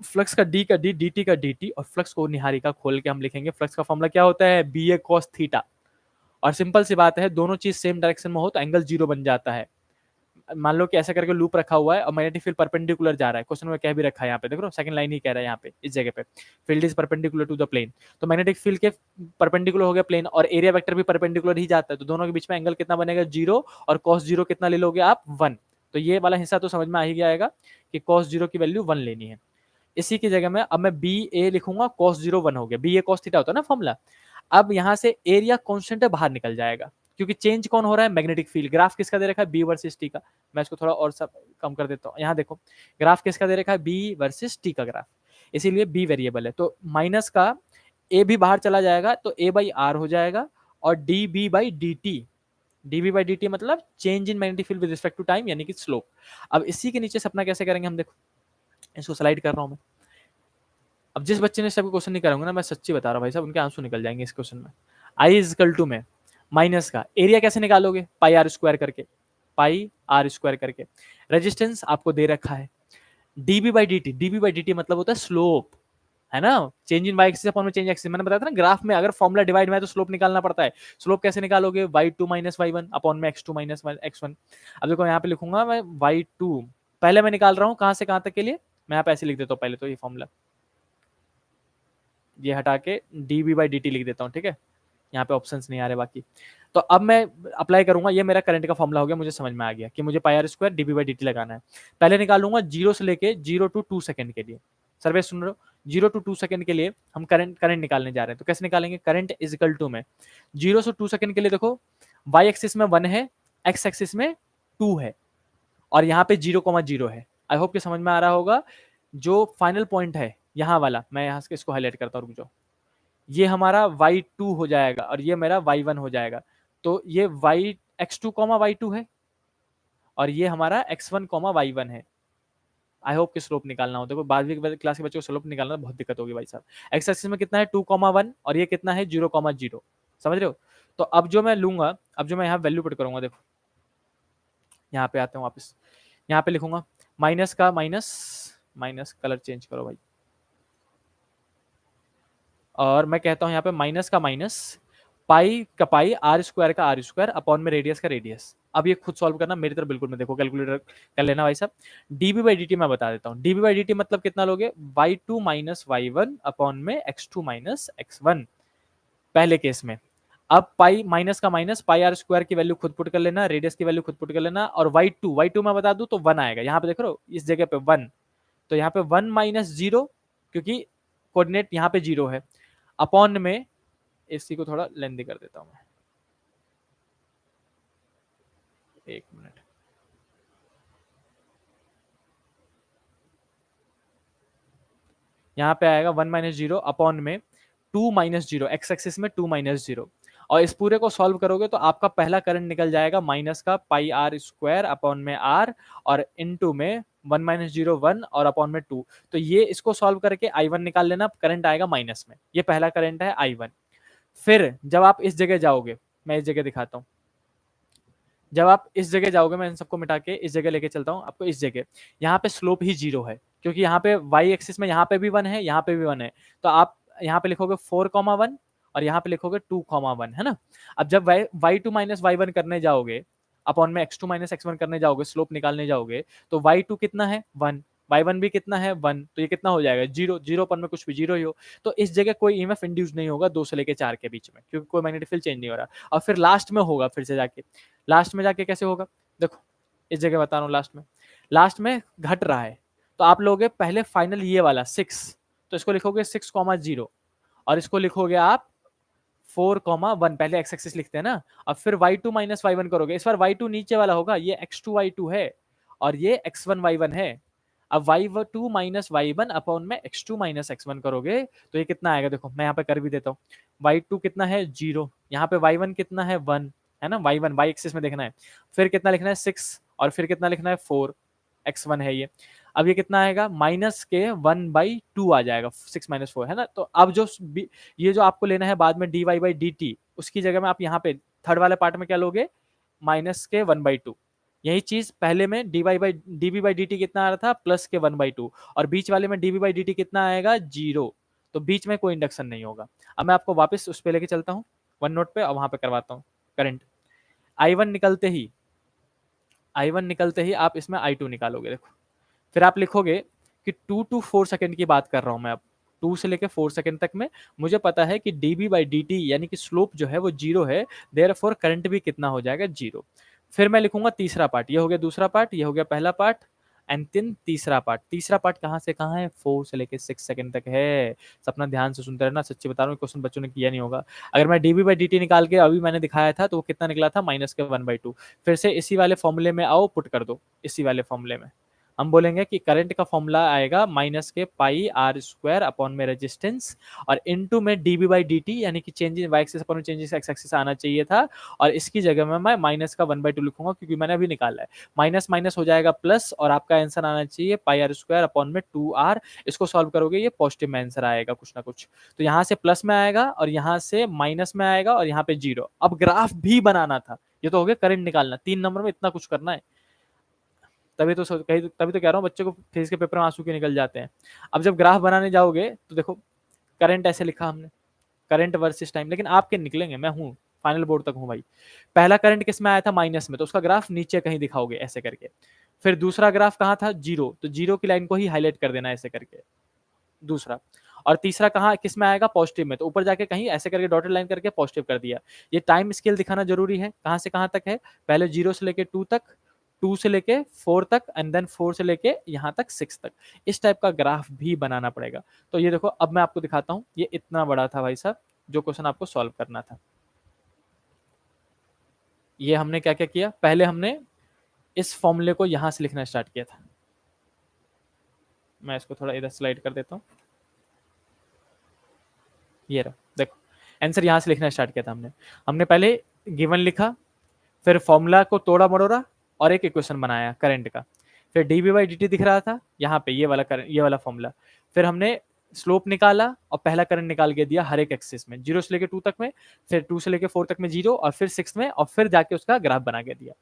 फ्लक्स का डी का डी, डी का डी, और फ्लक्स को निहारी का खोल के हम लिखेंगे फ्लक्स का फॉर्मूला क्या होता है, बी ए कॉस थीटा। और सिंपल सी बात है, दोनों चीज सेम डायरेक्शन में हो तो एंगल 0 बन जाता है। मान लो कि ऐसा करके लूप रखा हुआ है और मैग्नेटिक फील्ड परपेंडिकुलर जा रहा है, क्वेश्चन में कह भी रखा है यहाँ पे, देख लो सेकंड लाइन ही कह रहा है यहाँ पे इस जगह पे, field is perpendicular to the plane. तो मैग्नेटिक फील्ड के परपेंडिकुलर हो गया प्लेन, और एरिया वेक्टर भी परपेंडिकुलर ही जाता है, तो दोनों के बीच में एंगल कितना बनेगा 0, और cos 0 कितना ले लोगे आप 1। तो ये वाला हिस्सा तो समझ में आ ही जाएगा कि cos 0 की वैल्यू 1 लेनी है। इसी की जगह में अब मैं बी ए लिखूंगा, cos 0 1 हो गया, बी ए cos थीटा होता है ना फॉर्मूला। अब यहाँ से एरिया कांस्टेंट है बाहर निकल जाएगा, क्योंकि चेंज कौन हो रहा है, मैग्नेटिक फील्ड। ग्राफ किसका दे रखा है, बी वर्सेस टी का। मैं इसको थोड़ा और सब कम कर देता हूँ, यहाँ देखो ग्राफ किसका दे रखा है, बी वर्सेस टी का ग्राफ, इसीलिए बी वेरिएबल है। तो माइनस का ए भी बाहर चला जाएगा तो ए बाई आर हो जाएगा, और D B by D T, D B by D T मतलब change in magnetic field with respect to time, यानी कि स्लोप। अब इसी के नीचे सपना कैसे करेंगे हम, देखो इसको स्लाइड कर रहा हूँ मैं। अब जिस बच्चे ने सबको क्वेश्चन नहीं कराऊंगा ना, मैं सच्ची बता रहा हूँ भाई साहब, उनके आंसू निकल जाएंगे इस क्वेश्चन में। आई इज इक्वल टू में माइनस का एरिया कैसे निकालोगे, पाई आर स्क्वायर करके, पाई आर स्क्वायर करके। रेजिस्टेंस आपको दे रखा है d B by D t, d B by D T मतलब होता है स्लोप, है ना, change in y axis upon में चेंज एक्सिस। मैंने बताया था ना ग्राफ में अगर फॉर्मूला डिवाइड में है तो स्लोप निकालना पड़ता है। स्लोप कैसे निकालोगे, y2 माइनस y1 अपॉन में x2 माइनस x1। अब देखो यहाँ पे लिखूंगा मैं y2, पहले मैं निकाल रहा हूँ कहां से कहां तक के लिए, मैं यहाँ पे ऐसे लिख देता हूँ पहले तो ये फॉर्मूला, ये हटा के d B by D t लिख देता हूँ, ठीक है, यहाँ पे ऑप्शंस नहीं आ रहे बाकी। तो अब मैं अप्लाई करूंगा, ये मेरा करंट का फॉर्मूला हो गया, मुझे समझ में आ गया कि मुझे pi are square D B by D T लगाना है। पहले निकालूंगा 0 से लेके 0 टू 2 सेकंड के लिए, सर्वे सुन रहे हो, 0 टू 2 सेकंड के लिए हम करंट निकालने जा रहे हैं। तो कैसे निकालेंगे, करंट इज इक्वल टू में 0 से 2 सेकंड के लिए देखो, वाई एक्सिस में 1 है, एक्स एक्सिस में 2 है, और यहाँ पे 0,0 है। आई होप कि समझ में आ रहा होगा। जो फाइनल पॉइंट है यहाँ वाला, मैं यहाँ से इसको हाईलाइट करता हूँ, रुक जाओ, ये हमारा y2 हो जाएगा और ये मेरा y1 हो जाएगा। तो ये x2 y2 है और ये हमारा x1 y1 है। आई होप कि स्लोप निकालना हो, देखो 12वीं क्लास के बच्चों को स्लोप निकालना बहुत दिक्कत होगी भाई साहब। एक्स एक्सिस में कितना है 2,1 और ये कितना है 0,0, समझ रहे हो। तो अब जो मैं लूंगा, अब जो मैं यहाँ वैल्यू पुट करूंगा, देखो यहाँ पे आते हैं वापस, यहाँ पे लिखूंगा माइनस का माइनस, माइनस कलर चेंज करो भाई, और मैं कहता हूं यहाँ पे माइनस का माइनस, पाई का पाई, आर स्क्वायर का आर स्क्वायर अपॉन में रेडियस का रेडियस। अब ये खुद सॉल्व करना, मेरी तरफ बिल्कुल में देखो, कैलकुलेटर कर लेना भाई साहब। डीबी बाई डी टी मैं बता देता हूँ, डीबी बाई डी टी मतलब कितना लोगे, y2 माइनस y1 अपॉन में x2 माइनस x1 पहले केस में। अब पाई माइनस का माइनस, पाई आर स्क्वायर की वैल्यू खुद पुट कर लेना, रेडियस की वैल्यू खुद पुट कर लेना, और y2 मैं बता दूं तो 1 आएगा, यहाँ पे देख रहे हो इस जगह पे 1, तो यहाँ पे 1 माइनस 0, क्योंकि कोऑर्डिनेट यहाँ पे 0 है, अपॉन में, इसी को थोड़ा लेंदी कर देता हूं मैं, एक मिनट, यहाँ पे आएगा 1 माइनस 0 अपॉन में 2 माइनस 0, एक्स एक्सिस में 2 माइनस 0, और इस पूरे को सॉल्व करोगे तो आपका पहला करंट निकल जाएगा माइनस का पाई आर स्क्वायर अपॉन में आर, और इनटू में 1 माइनस 0 1 और अपॉन में 2। तो ये इसको सॉल्व करके I1 निकाल लेना, करंट आएगा माइनस में, ये पहला करंट है I1। फिर जब आप इस जगह जाओगे, मैं इस जगह दिखाता हूँ, जब आप इस जगह जाओगे, मैं इन सबको मिटा के इस जगह लेके चलता हूँ आपको, इस जगह यहाँ पे स्लोप ही 0 है, क्योंकि यहाँ पे वाई एक्सिस में यहाँ पे भी 1 है, यहाँ पे भी 1 है, तो आप यहाँ पे लिखोगे 4,1 और यहाँ पे लिखोगे 2,1, है ना। अब जब y2 माइनस y1 करने जाओगे, अपॉन में x2 माइनस x1 करने जाओगे, स्लोप निकालने जाओगे, तो y2 कितना है 1, y1 भी कितना है 1, तो ये कितना हो जाएगा 0, 0 अपन में कुछ भी 0 ही हो, तो इस जगह कोई ईएमएफ इंड्यूस नहीं होगा 2 से लेके 4 के बीच में, क्योंकि कोई मैग्नेटिक फील्ड चेंज नहीं हो रहा। और फिर लास्ट में होगा, फिर से जाके लास्ट में जाके कैसे होगा, देखो इस जगह बता रहा हूँ, लास्ट में घट रहा है, तो आप लोगे पहले फाइनल ये वाला 6, तो इसको लिखोगे 6,0 और इसको लिखोगे आप 4,1, पहले एक्स एक्सिस लिखते हैं ना, अब फिर y2 माइनस y1 करोगे, इस बार y2 नीचे वाला होगा, ये x2 y2 है और ये x1 y1 है। अब y2 माइनस y1 अपॉन में x2 माइनस x1 करोगे तो ये कितना आएगा, देखो मैं यहाँ पे कर भी देता हूँ, y2 कितना है 0, यहाँ पे y1 कितना है 1, है ना, y1 y एक्सिस में देखना है, फिर कितना लिखना है 6 और फिर कितना लिखना है 4, x1 है ये। अब ये कितना आएगा माइनस के 1/2 आ जाएगा, 6 माइनस 4, है ना। तो अब जो ये जो आपको लेना है बाद में dy/dt, उसकी जगह में आप यहाँ पे थर्ड वाले पार्ट में क्या लोगे, माइनस के 1/2। यही चीज पहले में db/dt कितना आ रहा था, प्लस के 1/2, और बीच वाले में db/dt कितना आएगा 0, तो बीच में कोई इंडक्शन नहीं होगा। अब मैं आपको वापस उस पे लेके चलता हूँ वन नोट पे और वहां पे करवाता हूँ करंट। I1 निकलते ही आप इसमें I2 निकालोगे, देखो फिर आप लिखोगे कि 2 to 4 सेकंड की बात कर रहा हूं मैं, अब 2 से लेके 4 सेकंड तक में मुझे पता है कि db/dt यानी कि स्लोप जो है वो 0 है, देयरफॉर करंट भी कितना हो जाएगा 0। फिर मैं लिखूंगा तीसरा पार्ट, ये हो गया दूसरा पार्ट, ये हो गया पहला पार्ट, एंड देन तीसरा पार्ट कहाँ से कहाँ है, 4 से लेके 6 सेकंड तक है। सपना ध्यान से सुनते रहना, सच्ची बता रहा हूँ, क्वेश्चन बच्चों ने किया नहीं होगा। अगर मैं db/dt निकाल के अभी मैंने दिखाया था तो वो कितना निकला था, माइनस के 1/2। फिर से इसी वाले फॉर्मूले में आओ, पुट कर दो इसी वाले फॉर्मूले में, हम बोलेंगे कि करंट का फॉर्मूला आएगा माइनस के पाई आर स्क्वायर अपॉन में रेजिस्टेंस और इनटू में db/dt, यानी कि changes y axis upon changes x axis आना चाहिए था, और इसकी जगह में मैं माइनस का 1/2 लिखूंगा क्योंकि मैंने अभी निकाला है। माइनस माइनस हो जाएगा प्लस और आपका आंसर आना चाहिए पाई आर स्क्वायर अपॉन में 2r। इसको सॉल्व करोगे ये पॉजिटिव में आंसर आएगा कुछ ना कुछ, तो यहाँ से प्लस में आएगा और यहाँ से माइनस में आएगा और यहाँ पे 0। अब ग्राफ भी बनाना था, ये तो हो गया करंट निकालना, 3 नंबर में इतना कुछ करना है, तभी तो कह रहा हूँ बच्चे को फिजिक्स के पेपर में आंसू के निकल जाते हैं। अब जब ग्राफ बनाने जाओगे तो देखो करंट ऐसे लिखा हमने, करंट वर्सेस टाइम, लेकिन आपके निकलेंगे, मैं हूँ फाइनल बोर्ड तक हूँ भाई। पहला करंट किस में आया था, माइनस में, तो उसका ग्राफ नीचे कहीं दिखाओगे ऐसे करके। फिर दूसरा ग्राफ कहाँ था, 0, तो 0 की लाइन को ही हाईलाइट कर देना ऐसे करके, दूसरा। और तीसरा कहाँ किस में आएगा, पॉजिटिव में, तो ऊपर जाके कहीं ऐसे करके डॉटेड लाइन करके पॉजिटिव कर दिया। ये टाइम स्केल दिखाना जरूरी है, कहाँ से कहाँ तक है, पहले 0 से लेके 2 तक, 2 से लेके 4 तक, एंड देन 4 से लेके यहाँ तक 6 तक, इस टाइप का ग्राफ भी बनाना पड़ेगा। तो ये देखो अब मैं आपको दिखाता हूँ, ये इतना बड़ा था भाई साहब जो क्वेश्चन आपको सॉल्व करना था। ये हमने क्या क्या किया, पहले हमने इस फॉर्मूले को यहां से लिखना स्टार्ट किया था, मैं इसको थोड़ा इधर स्लाइड कर देता हूँ, ये रहा देखो, आंसर यहां से लिखना स्टार्ट किया था हमने। हमने पहले गिवन लिखा, फिर फॉर्मूला को तोड़ा मरोड़ा और एक इक्वेशन बनाया करंट का, फिर db/dt दिख रहा था यहाँ पे, ये वाला करंट, ये वाला फॉर्मूला, फिर हमने स्लोप निकाला और पहला करंट निकाल के दिया हर एक एक्सिस में, 0 से लेके 2 तक में, फिर 2 से लेके 4 तक में 0, और फिर 6 में, और फिर जाके उसका ग्राफ बना के दिया।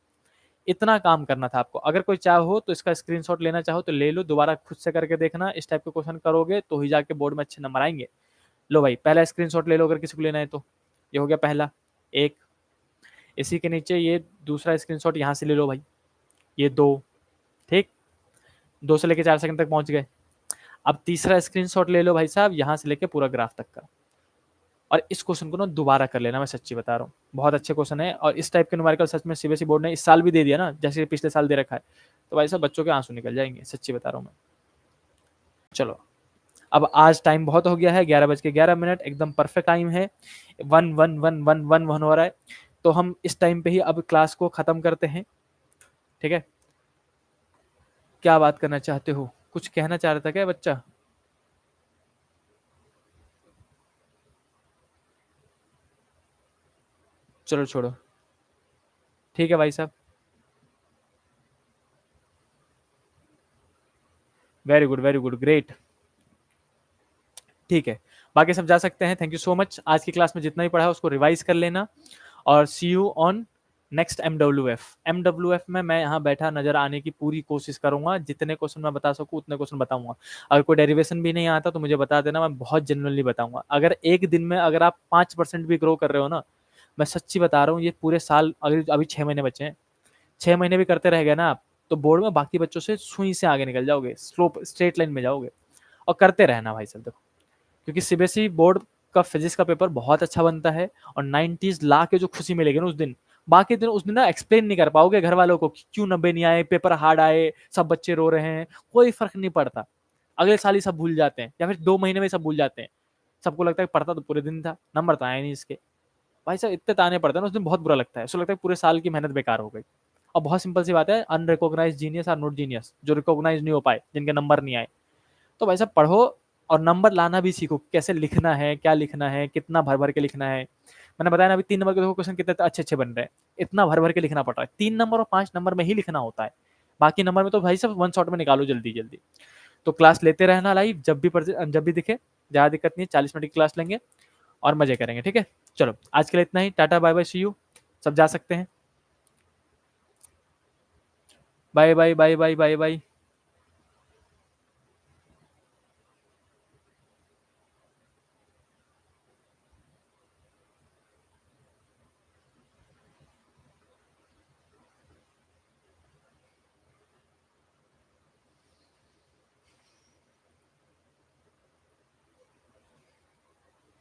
इतना काम करना था आपको। अगर कोई चाहो तो इसका स्क्रीनशॉट लेना चाहो तो ले लो, दोबारा खुद से करके देखना, इस टाइप के क्वेश्चन करोगे तो ही जाके बोर्ड में अच्छे नंबर आएंगे। लो भाई पहला स्क्रीनशॉट ले लो अगर किसी को लेना है तो, ये हो गया पहला एक, इसी के नीचे ये दूसरा स्क्रीनशॉट यहाँ से ले लो भाई, ये 2, ठीक, 2 से लेके 4 सेकंड तक पहुंच गए। अब तीसरा स्क्रीनशॉट ले लो भाई साहब, यहाँ से लेके पूरा ग्राफ तक का, और इस क्वेश्चन को ना दोबारा कर लेना, मैं सच्ची बता रहा हूँ बहुत अच्छे क्वेश्चन है, और इस टाइप के न्यूमेरिकल सच में सीबीएसई बोर्ड ने इस साल भी दे दिया ना, जैसे पिछले साल दे रखा है, तो भाई साहब बच्चों के आंसू निकल जाएंगे, सच्ची बता रहा हूँ मैं। चलो अब आज टाइम बहुत हो गया है, 11:11, एकदम परफेक्ट टाइम है, 1 हो रहा है, तो हम इस टाइम पे ही अब क्लास को खत्म करते हैं, ठीक है। क्या बात करना चाहते हो, कुछ कहना चाह रहा था क्या बच्चा? चलो छोड़ो, ठीक है भाई साहब, वेरी गुड ग्रेट, ठीक है। बाकी सब जा सकते हैं। Thank you so much. आज की क्लास में जितना भी पढ़ा उसको रिवाइज कर लेना और see you on next M W F में मैं यहाँ बैठा नजर आने की पूरी कोशिश करूंगा। जितने क्वेश्चन मैं बता सकूँ उतने क्वेश्चन बताऊंगा। अगर कोई डेरिवेशन भी नहीं आता तो मुझे बता देना, मैं बहुत जेन्युइनली बताऊंगा। अगर एक दिन में अगर आप 5% भी ग्रो कर रहे हो ना, मैं सच्ची बता रहा हूँ, ये पूरे साल, अगर अभी 6 महीने बचे हैं, 6 महीने भी करते रह गए ना आप, तो बोर्ड में बाकी बच्चों से सुई से आगे निकल जाओगे, स्लोप स्ट्रेट लाइन में जाओगे। और करते रहना भाई साहब, देखो क्योंकि सीबीएसई बोर्ड का फिजिक्स का पेपर बहुत अच्छा बनता है और 90s ला के जो खुशी मिलेगी ना उस दिन, बाकी दिन उस दिन ना एक्सप्लेन नहीं कर पाओगे घर वालों को कि क्यों 90 नहीं आए, पेपर हार्ड आए, सब बच्चे रो रहे हैं। कोई फर्क नहीं पड़ता। अगले साल ही सब भूल जाते हैं या फिर 2 महीने में सब भूल जाते हैं। सबको लगता है पढ़ता तो पूरे दिन था, नंबर तो आया नहीं इसके। भाई साहब इतने ताने पड़ते हैं ना उस दिन, बहुत बुरा लगता है। ऐसा लगता है पूरे साल की मेहनत बेकार हो गई। और बहुत सिंपल सी बात है, unrecognise genius are not genius, जो रिकॉग्नाइज नहीं हो पाए, जिनके नंबर नहीं आए। तो भाई साहब पढ़ो और नंबर लाना भी सीखो, कैसे लिखना है, क्या लिखना है, कितना भर भर के लिखना है। मैंने बताया ना अभी 3 नंबर के देखो क्वेश्चन कितने अच्छे अच्छे बन रहे हैं। इतना भर भर के लिखना पड़ रहा है, 3 नंबर और 5 नंबर में ही लिखना होता है। बाकी नंबर में तो भाई साहब वन शॉट में निकालो जल्दी जल्दी। तो क्लास लेते रहना लाइव, जब भी दिखे, ज़्यादा दिक्कत नहीं है, 40 मिनट की क्लास लेंगे और मजे करेंगे। ठीक है, चलो आज के लिए इतना ही। Ta ta bye bye, see you. सब जा सकते हैं। Bye bye bye bye bye bye.